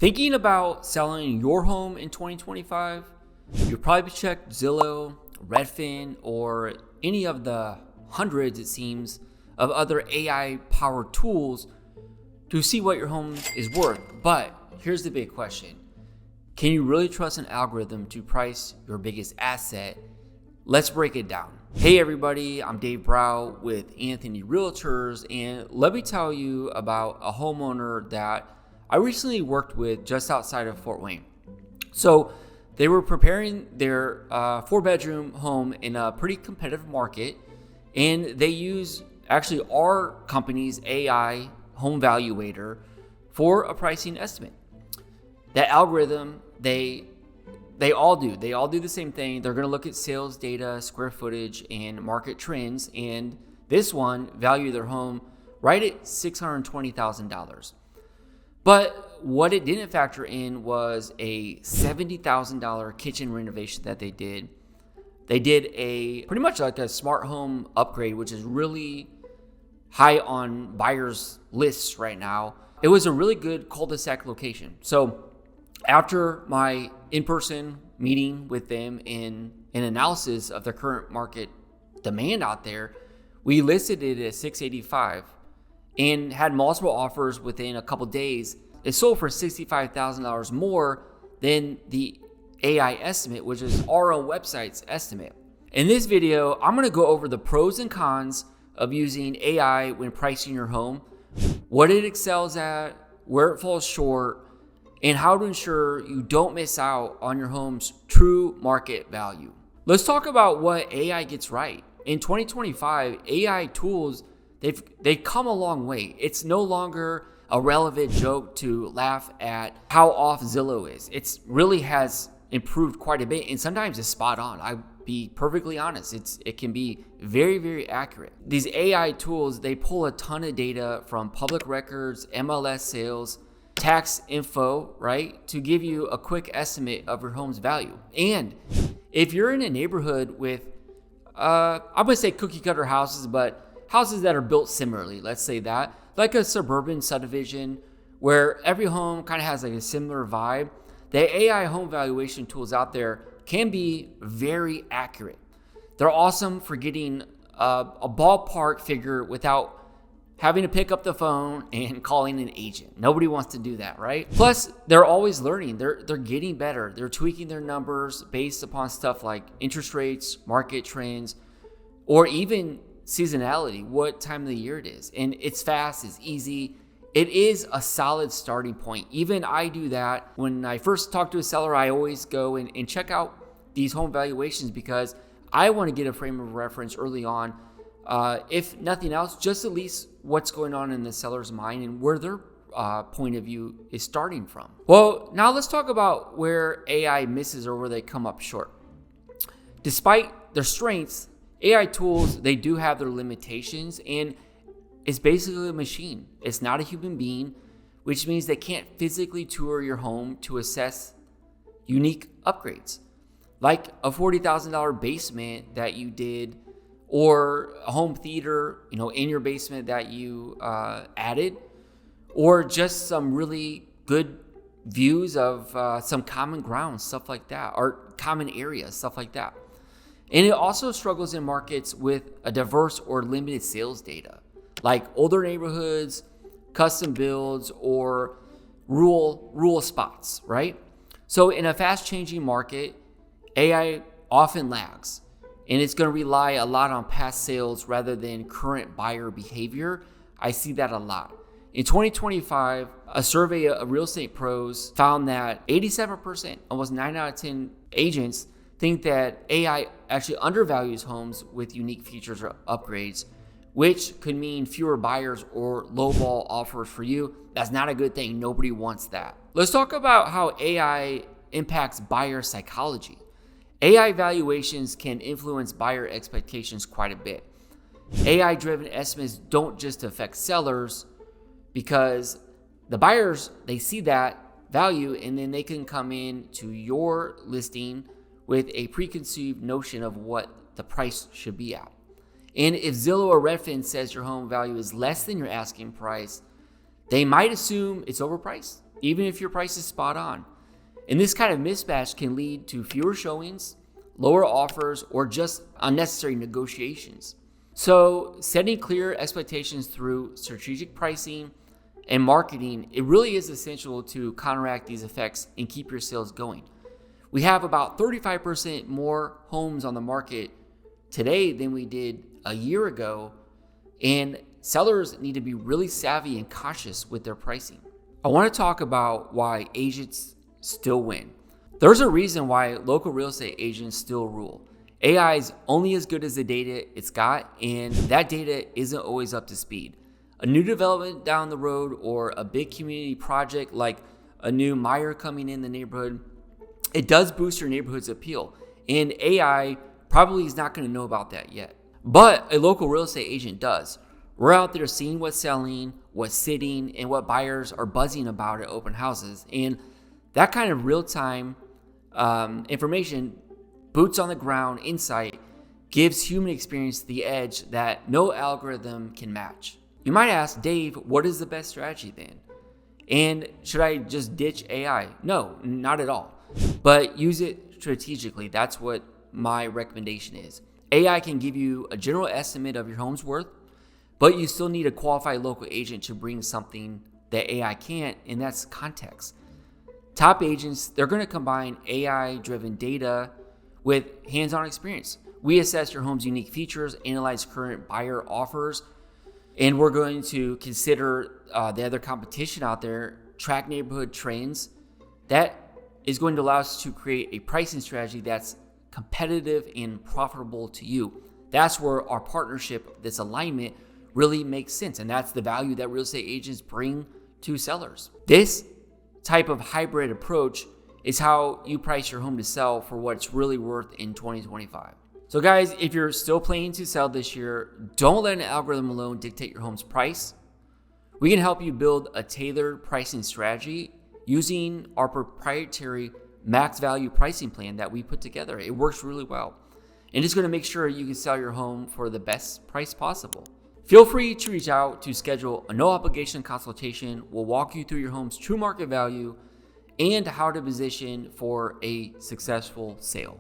Thinking about selling your home in 2025? You'll probably check Zillow, Redfin, or any of the hundreds, it seems, of other AI-powered tools to see what your home is worth. But here's the big question. Can you really trust an algorithm to price your biggest asset? Let's break it down. Hey everybody, I'm David Brough with Anthony Realtors, and let me tell you about a homeowner that I recently worked with just outside of Fort Wayne. So they were preparing their 4-bedroom home in a pretty competitive market, and they use actually our company's AI home valuator for a pricing estimate. That algorithm, they all do the same thing. They're going to look at sales data, square footage, and market trends, and this one valued their home right at $620,000. But what it didn't factor in was a $70,000 kitchen renovation that they did. They did a pretty much like a smart home upgrade, which is really high on buyers' lists right now. It was a really good cul-de-sac location. So after my in-person meeting with them in an analysis of the current market demand out there, we listed it at $685 and had multiple offers within a couple days. It sold for $65,000 more than the AI estimate, which is our own website's estimate. In this video, I'm going to go over the pros and cons of using AI when pricing your home, what it excels at, where it falls short, and how to ensure you don't miss out on your home's true market value. Let's talk about what AI gets right. In 2025, AI tools, they've come a long way. It's no longer a relevant joke to laugh at how off Zillow is. It really has improved quite a bit, and sometimes it's spot on. I'll be perfectly honest. It can be very, very accurate. These AI tools, they pull a ton of data from public records, MLS sales, tax info, right, to give you a quick estimate of your home's value. And if you're in a neighborhood with, I'm going to say cookie cutter houses, but houses that are built similarly, let's say that, like a suburban subdivision where every home kind of has like a similar vibe, the AI home valuation tools out there can be very accurate. They're awesome for getting a ballpark figure without having to pick up the phone and calling an agent. Nobody wants to do that, right? Plus, they're always learning. They're getting better. They're tweaking their numbers based upon stuff like interest rates, market trends, or even seasonality, what time of the year it is. And it's fast, it's easy. It is a solid starting point. Even I do that. When I first talk to a seller, I always go and check out these home valuations because I want to get a frame of reference early on. If nothing else, just at least what's going on in the seller's mind and where their point of view is starting from. Well, now let's talk about where AI misses or where they come up short. Despite their strengths, AI tools, they do have their limitations, and it's basically a machine. It's not a human being, which means they can't physically tour your home to assess unique upgrades, like a $40,000 basement that you did, or a home theater, in your basement that you added, or just some really good views of some common ground, stuff like that, or common areas, stuff like that. And it also struggles in markets with a diverse or limited sales data, like older neighborhoods, custom builds, or rural spots, right? So in a fast-changing market, AI often lags, and it's going to rely a lot on past sales rather than current buyer behavior. I see that a lot. In 2025, a survey of real estate pros found that 87%, almost 9 out of 10 agents, think that AI actually undervalues homes with unique features or upgrades, which could mean fewer buyers or lowball offers for you. That's not a good thing. Nobody wants that. Let's talk about how AI impacts buyer psychology. AI valuations can influence buyer expectations quite a bit. AI-driven estimates don't just affect sellers because the buyers, they see that value and then they can come in to your listing with a preconceived notion of what the price should be at. And if Zillow or Redfin says your home value is less than your asking price, they might assume it's overpriced. even if your price is spot on. And this kind of mismatch can lead to fewer showings, lower offers, or just unnecessary negotiations. So setting clear expectations through strategic pricing and marketing, it really is essential to counteract these effects and keep your sales going. We have about 35% more homes on the market today than we did a year ago, and sellers need to be really savvy and cautious with their pricing. I want to talk about why agents still win. There's a reason why local real estate agents still rule. AI is only as good as the data it's got, and that data isn't always up to speed. A new development down the road or a big community project like a new Meyer coming in the neighborhood, it does boost your neighborhood's appeal, and AI probably is not going to know about that yet. But a local real estate agent does. We're out there seeing what's selling, what's sitting, and what buyers are buzzing about at open houses. And that kind of real-time information, boots on the ground insight, gives human experience the edge that no algorithm can match. You might ask, Dave, what is the best strategy then? And should I just ditch AI? No, not at all. But use it strategically. That's what my recommendation is. AI can give you a general estimate of your home's worth, but you still need a qualified local agent to bring something that AI can't, and that's context. Top agents, they're going to combine AI-driven data with hands-on experience. We assess your home's unique features, analyze current buyer offers, and we're going to consider the other competition out there, track neighborhood trends. That is going to allow us to create a pricing strategy that's competitive and profitable to you. That's where our partnership, this alignment, really makes sense. And that's the value that real estate agents bring to sellers. This type of hybrid approach is how you price your home to sell for what it's really worth in 2025. So guys, if you're still planning to sell this year, don't let an algorithm alone dictate your home's price. We can help you build a tailored pricing strategy using our proprietary max value pricing plan that we put together. It works really well. And it's going to make sure you can sell your home for the best price possible. Feel free to reach out to schedule a no obligation consultation. We'll walk you through your home's true market value and how to position for a successful sale.